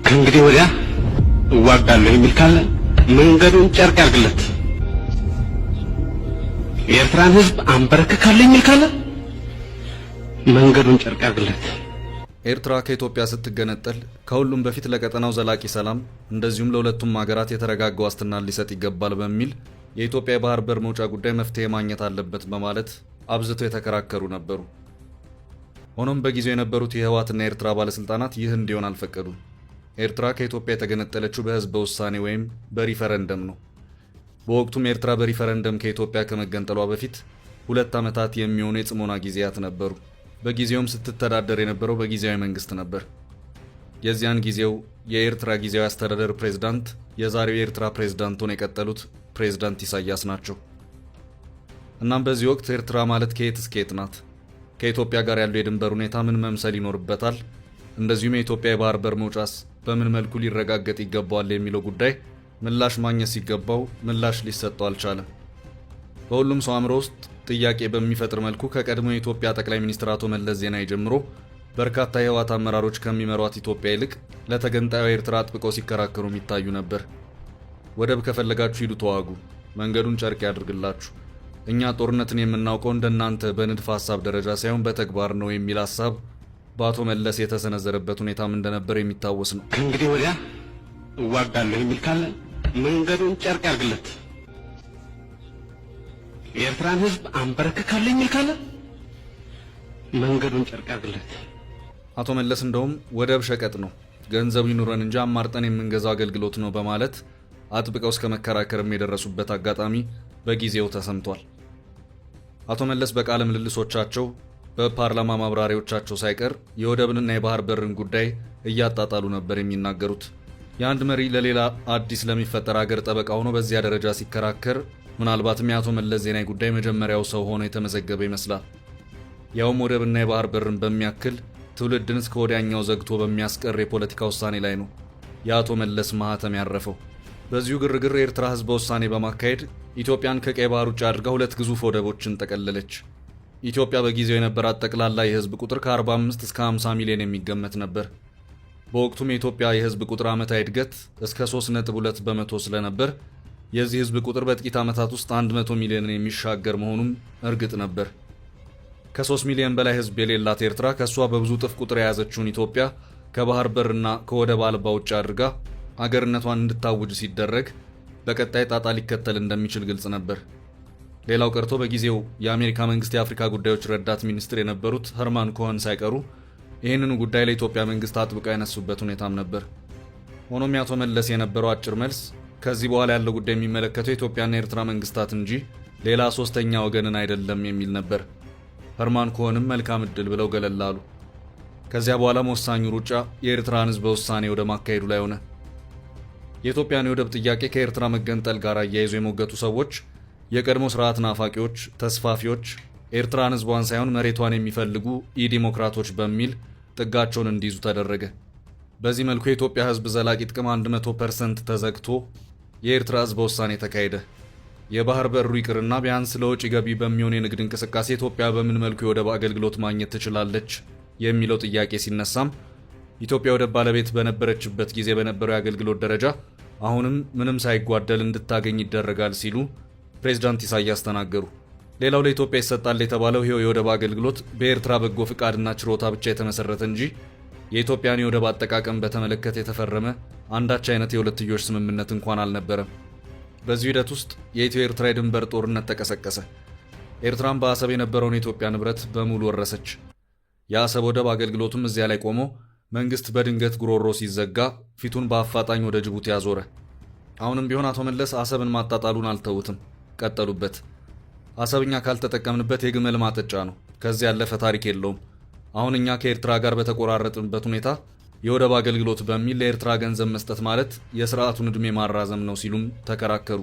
ከእንግዲህ ወዲያ እዋጋለሁ የሚል ካለ መንገዱን ጨርቅ ያርግለት። የኤርትራን ሕዝብ አንበረክካለሁ የሚል ካለ መንገዱን ጨርቅ ያርግለት። ኤርትራ ከኢትዮጵያ ስትገነጠል ከሁሉም በፊት ለቀጠናው ዘላቂ ሰላም እንደዚሁም ለሁለቱም ሀገራት የተረጋጋ ዋስትና ሊሰጥ ይገባል በሚል የኢትዮጵያ የባህር በር መውጫ ጉዳይ መፍትሄ ማግኘት አለበት በማለት አብዝተው የተከራከሩ ነበሩ። ሆኖም በጊዜው የነበሩት የህወሓትና የኤርትራ ባለስልጣናት ይህ እንዲሆን አልፈቀዱም። ኤርትራ ከኢትዮጵያ የተገነጠለችው በህዝበ ውሳኔ ወይም በሪፈረንደም ነው። በወቅቱም ኤርትራ በሪፈረንደም ከኢትዮጵያ ከመገንጠሏ በፊት 2 ዓመታት የሚሆኑ የጽሞና ጊዜያት ነበሩ። በጊዜውም ስትተዳደር የነበረው በጊዜያዊ መንግስት ነበር። የዚያን ጊዜው የኤርትራ ጊዜያዊ አስተዳደር ፕሬዝዳንት የዛሬው የኤርትራ ፕሬዝዳንት ሆነው የቀጠሉት ፕሬዝዳንት ኢሳያስ ናቸው። እናም በዚህ ወቅት ኤርትራ ማለት ከየት እስከ የት ናት? ከኢትዮጵያ ጋር ያለው የድንበር ሁኔታ ምን መምሰል ይኖርበታል? እንደዚሁም የኢትዮጵያ የባህር በር መውጫስ በምን መልኩ ሊረጋገጥ ይገባዋል የሚለው ጉዳይ ምላሽ ማግኘት ሲገባው ምላሽ ሊሰጠው አልቻለም። በሁሉም ሰው አእምሮ ውስጥ ጥያቄ በሚፈጥር መልኩ ከቀድሞ የኢትዮጵያ ጠቅላይ ሚኒስትር አቶ መለስ ዜናዊ ጀምሮ በርካታ የህወሓት አመራሮች ከሚመሯት ኢትዮጵያ ይልቅ ለተገንጣዩ ኤርትራ አጥብቀው ሲከራከሩ የሚታዩ ነበር። ወደብ ከፈለጋችሁ ሂዱ ተዋጉ፣ መንገዱን ጨርቅ ያድርግላችሁ፣ እኛ ጦርነትን የምናውቀው እንደናንተ በንድፈ ሐሳብ ደረጃ ሳይሆን በተግባር ነው የሚል ሐሳብ በአቶ መለስ የተሰነዘረበት ሁኔታም እንደነበር የሚታወስ ነው። ከእንግዲህ ወዲያ እዋጋለሁ የሚል ካለ መንገዱን ጨርቅ ያርግለት። የኤርትራን ሕዝብ አንበረክካለሁ የሚል ካለ መንገዱን ጨርቅ ያርግለት። አቶ መለስ እንደውም ወደብ ሸቀጥ ነው፣ ገንዘቡ ይኑረን እንጂ አማርጠን የምንገዛው አገልግሎት ነው በማለት አጥብቀው እስከ መከራከርም የደረሱበት አጋጣሚ በጊዜው ተሰምቷል። አቶ መለስ በቃለ ምልልሶቻቸው በፓርላማ ማብራሪያዎቻቸው ሳይቀር የወደብንና የባህር በርን ጉዳይ እያጣጣሉ ነበር የሚናገሩት። የአንድ መሪ ለሌላ አዲስ ለሚፈጠር ሀገር ጠበቃ ሆኖ በዚያ ደረጃ ሲከራከር ምናልባትም የአቶ መለስ ዜናዊ ጉዳይ መጀመሪያው ሰው ሆኖ የተመዘገበ ይመስላል። ያውም ወደብና የባህር በርን በሚያክል ትውልድን እስከ ወዲያኛው ዘግቶ በሚያስቀር የፖለቲካ ውሳኔ ላይ ነው የአቶ መለስ ማህተም ያረፈው። በዚሁ ግርግር የኤርትራ ህዝበ ውሳኔ በማካሄድ ኢትዮጵያን ከቀይ ባህር ውጭ አድርጋ 2 ግዙፍ ወደቦችን ጠቀለለች። ኢትዮጵያ በጊዜው የነበራት ጠቅላላ የህዝብ ቁጥር ከ45 እስከ 50 ሚሊዮን የሚገመት ነበር። በወቅቱም የኢትዮጵያ የህዝብ ቁጥር ዓመታዊ እድገት እስከ 3.2 በመቶ ስለነበር የዚህ ህዝብ ቁጥር በጥቂት ዓመታት ውስጥ 100 ሚሊዮንን የሚሻገር መሆኑም እርግጥ ነበር። ከ3 ሚሊዮን በላይ ህዝብ የሌላት ኤርትራ ከሷ በብዙ ጥፍ ቁጥር የያዘችውን ኢትዮጵያ ከባህር በርና ከወደብ አልባ ውጭ አድርጋ አገርነቷን እንድታውጅ ሲደረግ በቀጣይ ጣጣ ሊከተል እንደሚችል ግልጽ ነበር። ሌላው ቀርቶ በጊዜው የአሜሪካ መንግስት የአፍሪካ ጉዳዮች ረዳት ሚኒስትር የነበሩት ኸርማን ኮኸን ሳይቀሩ ይህንኑ ጉዳይ ለኢትዮጵያ መንግስት አጥብቀው ያነሱበት ሁኔታም ነበር። ሆኖም የአቶ መለስ የነበረው አጭር መልስ ከዚህ በኋላ ያለው ጉዳይ የሚመለከተው የኢትዮጵያና የኤርትራ መንግስታት እንጂ ሌላ ሶስተኛ ወገንን አይደለም የሚል ነበር። ኸርማን ኮኸንም መልካም ዕድል ብለው ገለል አሉ። ከዚያ በኋላም ወሳኙ ሩጫ የኤርትራን ህዝበ ውሳኔ ወደ ማካሄዱ ላይ ሆነ። የኢትዮጵያን የወደብ ጥያቄ ከኤርትራ መገንጠል ጋር አያይዞ የሞገቱ ሰዎች የቀድሞ ስርዓት ናፋቂዎች፣ ተስፋፊዎች፣ ኤርትራን ህዝቧን ሳይሆን መሬቷን የሚፈልጉ ኢዲሞክራቶች በሚል ጥጋቸውን እንዲይዙ ተደረገ። በዚህ መልኩ የኢትዮጵያ ህዝብ ዘላቂ ጥቅም 100% ተዘግቶ የኤርትራ ህዝበ ውሳኔ ተካሄደ። የባህር በሩ ይቅርና ቢያንስ ለውጭ ገቢ በሚሆን የንግድ እንቅስቃሴ ኢትዮጵያ በምን መልኩ የወደብ አገልግሎት ማግኘት ትችላለች የሚለው ጥያቄ ሲነሳም ኢትዮጵያ ወደብ ባለቤት በነበረችበት ጊዜ በነበረው የአገልግሎት ደረጃ አሁንም ምንም ሳይጓደል እንድታገኝ ይደረጋል ሲሉ ፕሬዝዳንት ኢሳያስ ተናገሩ። ሌላው ለኢትዮጵያ ይሰጣል የተባለው ይሄው የወደብ አገልግሎት በኤርትራ በጎ ፍቃድና ችሮታ ብቻ የተመሰረተ እንጂ የኢትዮጵያን የወደብ አጠቃቀም በተመለከተ የተፈረመ አንዳች አይነት የሁለትዮሽ ስምምነት እንኳን አልነበረም። በዚህ ሂደት ውስጥ የኢትዮ ኤርትራ የድንበር ጦርነት ተቀሰቀሰ። ኤርትራም በአሰብ የነበረውን የኢትዮጵያ ንብረት በሙሉ ወረሰች። የአሰብ ወደብ አገልግሎቱም እዚያ ላይ ቆሞ መንግስት በድንገት ጉሮሮ ሲዘጋ ፊቱን በአፋጣኝ ወደ ጅቡቲ ያዞረ። አሁንም ቢሆን አቶ መለስ አሰብን ማጣጣሉን አልተውትም፣ ቀጠሉበት። አሰብኛ ካልተጠቀምንበት የግመል ማጠጫ ነው፣ ከዚህ ያለፈ ታሪክ የለውም። አሁን እኛ ከኤርትራ ጋር በተቆራረጥንበት ሁኔታ የወደብ አገልግሎት በሚል ለኤርትራ ገንዘብ መስጠት ማለት የስርዓቱን ዕድሜ ማራዘም ነው ሲሉም ተከራከሩ።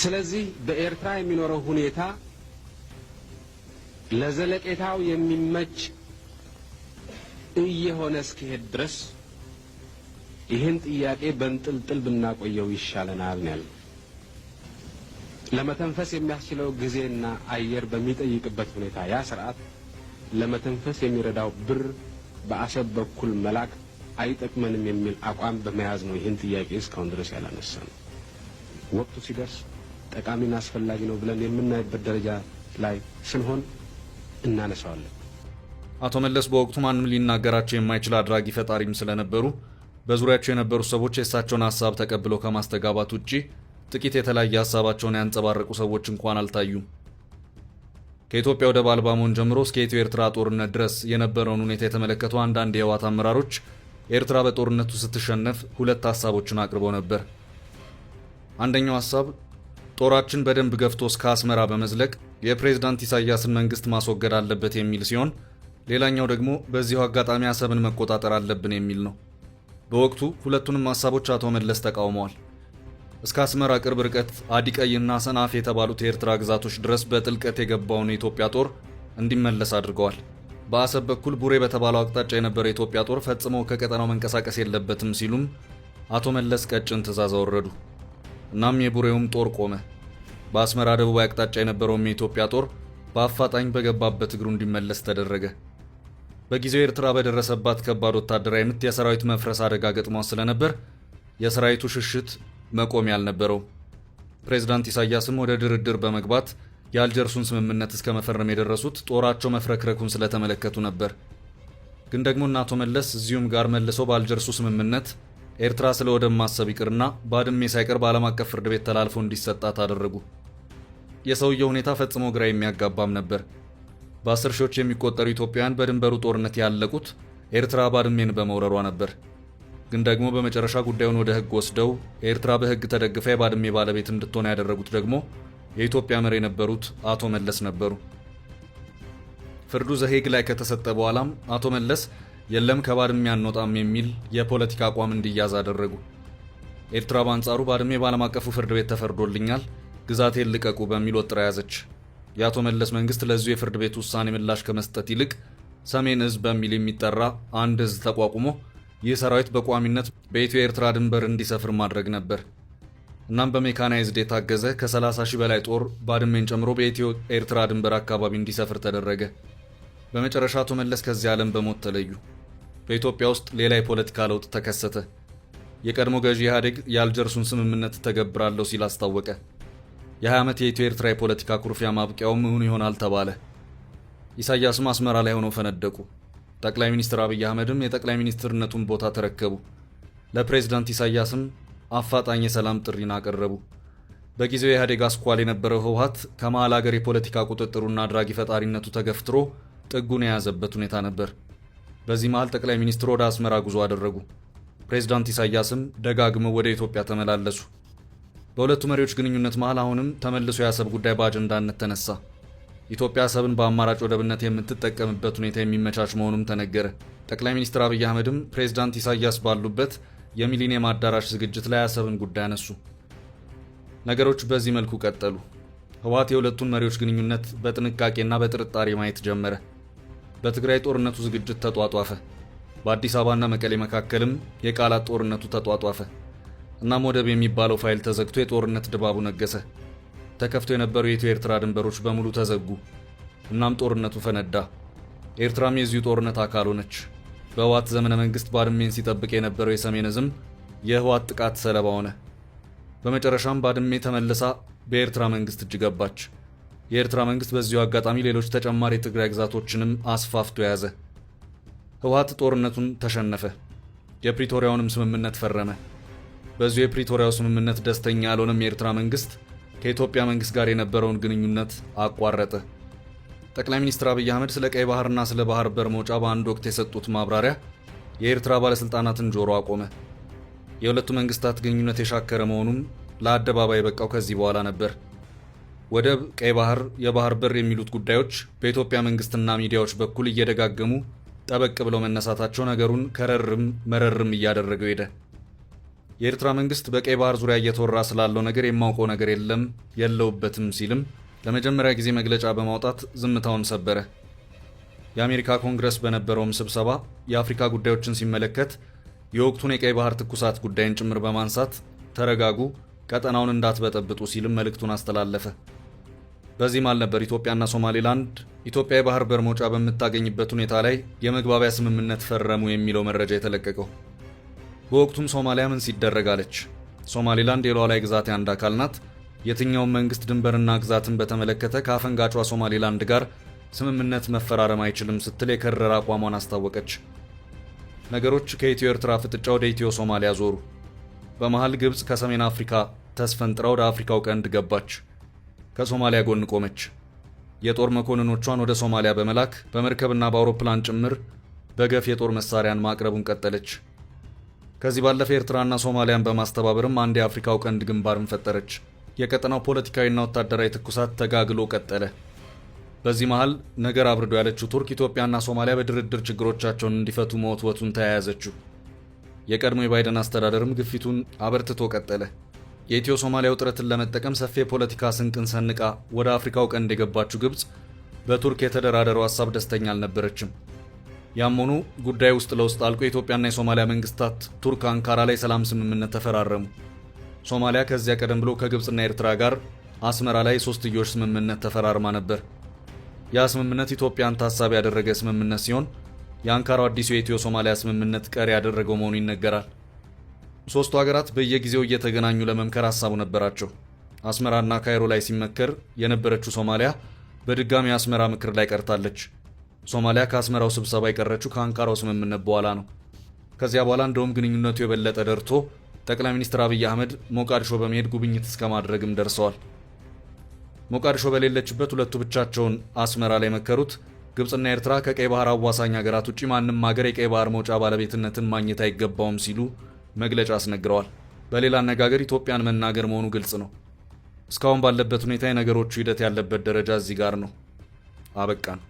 ስለዚህ በኤርትራ የሚኖረው ሁኔታ ለዘለቄታው የሚመች እየሆነ እስኪሄድ ድረስ ይህን ጥያቄ በእንጥልጥል ብናቆየው ይሻለናል ነው ያለው። ለመተንፈስ የሚያስችለው ጊዜና አየር በሚጠይቅበት ሁኔታ ያ ስርዓት ለመተንፈስ የሚረዳው ብር በአሰብ በኩል መላክ አይጠቅመንም የሚል አቋም በመያዝ ነው ይህን ጥያቄ እስካሁን ድረስ ያላነሳነው። ወቅቱ ሲደርስ ጠቃሚና አስፈላጊ ነው ብለን የምናይበት ደረጃ ላይ ስንሆን እናነሳዋለን። አቶ መለስ በወቅቱ ማንም ሊናገራቸው የማይችል አድራጊ ፈጣሪም ስለነበሩ በዙሪያቸው የነበሩ ሰዎች የእሳቸውን ሀሳብ ተቀብለው ከማስተጋባት ውጪ ጥቂት የተለያየ ሀሳባቸውን ያንጸባረቁ ሰዎች እንኳን አልታዩም። ከኢትዮጵያ ወደብ አልባ መሆን ጀምሮ እስከ ኢትዮ ኤርትራ ጦርነት ድረስ የነበረውን ሁኔታ የተመለከቱ አንዳንድ የህወሓት አመራሮች ኤርትራ በጦርነቱ ስትሸነፍ ሁለት ሀሳቦችን አቅርበው ነበር። አንደኛው ሀሳብ ጦራችን በደንብ ገፍቶ እስከ አስመራ በመዝለቅ የፕሬዝዳንት ኢሳያስን መንግስት ማስወገድ አለበት የሚል ሲሆን፣ ሌላኛው ደግሞ በዚሁ አጋጣሚ አሰብን መቆጣጠር አለብን የሚል ነው። በወቅቱ ሁለቱንም ሀሳቦች አቶ መለስ ተቃውመዋል። እስከ አስመራ ቅርብ ርቀት አዲቀይና ሰናፍ የተባሉት የኤርትራ ግዛቶች ድረስ በጥልቀት የገባውን የኢትዮጵያ ጦር እንዲመለስ አድርገዋል። በአሰብ በኩል ቡሬ በተባለው አቅጣጫ የነበረው የኢትዮጵያ ጦር ፈጽሞ ከቀጠናው መንቀሳቀስ የለበትም ሲሉም አቶ መለስ ቀጭን ትዕዛዝ አወረዱ። እናም የቡሬውም ጦር ቆመ። በአስመራ ደቡባዊ አቅጣጫ የነበረውም የኢትዮጵያ ጦር በአፋጣኝ በገባበት እግሩ እንዲመለስ ተደረገ። በጊዜው ኤርትራ በደረሰባት ከባድ ወታደራዊ ምት የሰራዊት መፍረስ አደጋ ገጥሟት ስለነበር የሰራዊቱ ሽሽት መቆሚያ አልነበረው። ፕሬዝዳንት ኢሳያስም ወደ ድርድር በመግባት የአልጀርሱን ስምምነት እስከ መፈረም የደረሱት ጦራቸው መፍረክረኩን ስለተመለከቱ ነበር። ግን ደግሞ እነ አቶ መለስ እዚሁም ጋር መልሰው በአልጀርሱ ስምምነት ኤርትራ ስለ ወደብ ማሰብ ይቅርና ባድሜ ሳይቀር በዓለም አቀፍ ፍርድ ቤት ተላልፎ እንዲሰጣት አደረጉ። የሰውየው ሁኔታ ፈጽሞ ግራ የሚያጋባም ነበር። በ10 ሺዎች የሚቆጠሩ ኢትዮጵያውያን በድንበሩ ጦርነት ያለቁት ኤርትራ ባድሜን በመውረሯ ነበር። ግን ደግሞ በመጨረሻ ጉዳዩን ወደ ሕግ ወስደው ኤርትራ በሕግ ተደግፋ የባድሜ ባለቤት እንድትሆን ያደረጉት ደግሞ የኢትዮጵያ መሪ የነበሩት አቶ መለስ ነበሩ። ፍርዱ ዘሄግ ላይ ከተሰጠ በኋላም አቶ መለስ የለም ከባድሜ አንወጣም የሚል የፖለቲካ አቋም እንዲያዝ አደረጉ። ኤርትራ በአንጻሩ ባድሜ በዓለም አቀፉ ፍርድ ቤት ተፈርዶልኛል፣ ግዛቴን ልቀቁ በሚል ወጥራ ያዘች። የአቶ መለስ መንግስት ለዚሁ የፍርድ ቤት ውሳኔ ምላሽ ከመስጠት ይልቅ ሰሜን እዝ በሚል የሚጠራ አንድ እዝ ተቋቁሞ ይህ ሰራዊት በቋሚነት በኢትዮ ኤርትራ ድንበር እንዲሰፍር ማድረግ ነበር። እናም በሜካናይዝድ የታገዘ ከ30 ሺህ በላይ ጦር ባድሜን ጨምሮ በኢትዮ ኤርትራ ድንበር አካባቢ እንዲሰፍር ተደረገ። በመጨረሻ አቶ መለስ ከዚህ ዓለም በሞት ተለዩ። በኢትዮጵያ ውስጥ ሌላ የፖለቲካ ለውጥ ተከሰተ። የቀድሞ ገዢ ኢህአዴግ የአልጀርሱን ስምምነት ተገብራለሁ ሲል አስታወቀ። የ20 ዓመት የኢትዮ ኤርትራ የፖለቲካ ኩርፊያ ማብቂያውም እውን ይሆናል ተባለ። ኢሳያስም አስመራ ላይ ሆነው ፈነደቁ። ጠቅላይ ሚኒስትር አብይ አህመድም የጠቅላይ ሚኒስትርነቱን ቦታ ተረከቡ። ለፕሬዝዳንት ኢሳያስም አፋጣኝ የሰላም ጥሪን አቀረቡ። በጊዜው የኢህአዴግ አስኳል የነበረው ህወሓት ከመሃል ሀገር የፖለቲካ ቁጥጥሩና አድራጊ ፈጣሪነቱ ተገፍትሮ ጥጉን የያዘበት ሁኔታ ነበር። በዚህ መሃል ጠቅላይ ሚኒስትሩ ወደ አስመራ ጉዞ አደረጉ። ፕሬዝዳንት ኢሳያስም ደጋግመው ወደ ኢትዮጵያ ተመላለሱ። በሁለቱ መሪዎች ግንኙነት መሃል አሁንም ተመልሶ የአሰብ ጉዳይ በአጀንዳነት ተነሳ። ኢትዮጵያ አሰብን በአማራጭ ወደብነት የምትጠቀምበት ሁኔታ የሚመቻች መሆኑም ተነገረ። ጠቅላይ ሚኒስትር አብይ አህመድም ፕሬዝዳንት ኢሳያስ ባሉበት የሚሊኒየም አዳራሽ ዝግጅት ላይ አሰብን ጉዳይ አነሱ። ነገሮች በዚህ መልኩ ቀጠሉ። ህወሓት የሁለቱን መሪዎች ግንኙነት በጥንቃቄና በጥርጣሬ ማየት ጀመረ። በትግራይ ጦርነቱ ዝግጅት ተጧጧፈ። በአዲስ አበባና መቀሌ መካከልም የቃላት ጦርነቱ ተጧጧፈ። እናም ወደብ የሚባለው ፋይል ተዘግቶ የጦርነት ድባቡ ነገሰ። ተከፍቶ የነበሩ የኢትዮ ኤርትራ ድንበሮች በሙሉ ተዘጉ። እናም ጦርነቱ ፈነዳ። ኤርትራም የዚሁ ጦርነት አካል ሆነች። በህወሓት ዘመነ መንግስት ባድሜን ሲጠብቅ የነበረው የሰሜን ዕዝም የህወሓት ጥቃት ሰለባ ሆነ። በመጨረሻም ባድሜ ተመልሳ በኤርትራ መንግስት እጅ ገባች። የኤርትራ መንግስት በዚሁ አጋጣሚ ሌሎች ተጨማሪ የትግራይ ግዛቶችንም አስፋፍቶ ያዘ። ህወሓት ጦርነቱን ተሸነፈ። የፕሪቶሪያውንም ስምምነት ፈረመ። በዚሁ የፕሪቶሪያው ስምምነት ደስተኛ ያልሆነም የኤርትራ መንግስት ከኢትዮጵያ መንግስት ጋር የነበረውን ግንኙነት አቋረጠ። ጠቅላይ ሚኒስትር አብይ አህመድ ስለ ቀይ ባህርና ስለ ባህር በር መውጫ በአንድ ወቅት የሰጡት ማብራሪያ የኤርትራ ባለስልጣናትን ጆሮ አቆመ። የሁለቱ መንግስታት ግንኙነት የሻከረ መሆኑም ለአደባባይ በቃው ከዚህ በኋላ ነበር። ወደብ፣ ቀይ ባህር፣ የባህር በር የሚሉት ጉዳዮች በኢትዮጵያ መንግስትና ሚዲያዎች በኩል እየደጋገሙ ጠበቅ ብለው መነሳታቸው ነገሩን ከረርም መረርም እያደረገው ሄደ። የኤርትራ መንግስት በቀይ ባህር ዙሪያ እየተወራ ስላለው ነገር የማውቀው ነገር የለም የለውበትም ሲልም ለመጀመሪያ ጊዜ መግለጫ በማውጣት ዝምታውን ሰበረ። የአሜሪካ ኮንግረስ በነበረውም ስብሰባ የአፍሪካ ጉዳዮችን ሲመለከት የወቅቱን የቀይ ባህር ትኩሳት ጉዳይን ጭምር በማንሳት ተረጋጉ፣ ቀጠናውን እንዳትበጠብጡ ሲልም መልእክቱን አስተላለፈ። በዚህ መሃል ነበር ኢትዮጵያና ሶማሌላንድ ኢትዮጵያ የባህር በር መውጫ በምታገኝበት ሁኔታ ላይ የመግባቢያ ስምምነት ፈረሙ የሚለው መረጃ የተለቀቀው። በወቅቱም ሶማሊያ ምን ሲደረግ አለች? ሶማሊላንድ የሉዓላዊ ግዛት አንድ አካል ናት። የትኛውም መንግስት ድንበርና ግዛትን በተመለከተ ከአፈንጋጯ ሶማሊላንድ ጋር ስምምነት መፈራረም አይችልም ስትል የከረረ አቋሟን አስታወቀች። ነገሮች ከኢትዮ ኤርትራ ፍጥጫ ወደ ኢትዮ ሶማሊያ ዞሩ። በመሃል ግብፅ ከሰሜን አፍሪካ ተስፈንጥራ ወደ አፍሪካው ቀንድ ገባች። ከሶማሊያ ጎን ቆመች። የጦር መኮንኖቿን ወደ ሶማሊያ በመላክ በመርከብና በአውሮፕላን ጭምር በገፍ የጦር መሳሪያን ማቅረቡን ቀጠለች። ከዚህ ባለፈ ኤርትራና ሶማሊያን በማስተባበርም አንድ የአፍሪካው ቀንድ ግንባርን ፈጠረች። የቀጠናው ፖለቲካዊና ወታደራዊ ትኩሳት ተጋግሎ ቀጠለ። በዚህ መሃል ነገር አብርዶ ያለችው ቱርክ ኢትዮጵያና ሶማሊያ በድርድር ችግሮቻቸውን እንዲፈቱ መወትወቱን ተያያዘችው። የቀድሞ የባይደን አስተዳደርም ግፊቱን አበርትቶ ቀጠለ። የኢትዮ ሶማሊያ ውጥረትን ለመጠቀም ሰፊ የፖለቲካ ስንቅን ሰንቃ ወደ አፍሪካው ቀንድ የገባችው ግብፅ በቱርክ የተደራደረው ሀሳብ ደስተኛ አልነበረችም። ያም ሆኖ ጉዳይ ውስጥ ለውስጥ አልቆ የኢትዮጵያና የሶማሊያ መንግስታት ቱርክ አንካራ ላይ ሰላም ስምምነት ተፈራረሙ። ሶማሊያ ከዚያ ቀደም ብሎ ከግብፅና ኤርትራ ጋር አስመራ ላይ ሶስትዮሽ ስምምነት ተፈራርማ ነበር። ያ ስምምነት ኢትዮጵያን ታሳቢ ያደረገ ስምምነት ሲሆን የአንካራው አዲሱ የኢትዮ ሶማሊያ ስምምነት ቀሪ ያደረገው መሆኑ ይነገራል። ሶስቱ ሀገራት በየጊዜው እየተገናኙ ለመምከር ሀሳቡ ነበራቸው። አስመራና ካይሮ ላይ ሲመከር የነበረችው ሶማሊያ በድጋሚ አስመራ ምክር ላይ ቀርታለች። ሶማሊያ ከአስመራው ስብሰባ የቀረችው ከአንካራው ስምምነት በኋላ ነው። ከዚያ በኋላ እንደውም ግንኙነቱ የበለጠ ደርቶ ጠቅላይ ሚኒስትር አብይ አህመድ ሞቃዲሾ በመሄድ ጉብኝት እስከ ማድረግም ደርሰዋል። ሞቃዲሾ በሌለችበት ሁለቱ ብቻቸውን አስመራ ላይ መከሩት። ግብፅና ኤርትራ ከቀይ ባህር አዋሳኝ ሀገራት ውጪ ማንም ሀገር የቀይ ባህር መውጫ ባለቤትነትን ማግኘት አይገባውም ሲሉ መግለጫ አስነግረዋል። በሌላ አነጋገር ኢትዮጵያን መናገር መሆኑ ግልጽ ነው። እስካሁን ባለበት ሁኔታ የነገሮቹ ሂደት ያለበት ደረጃ እዚህ ጋር ነው። አበቃን።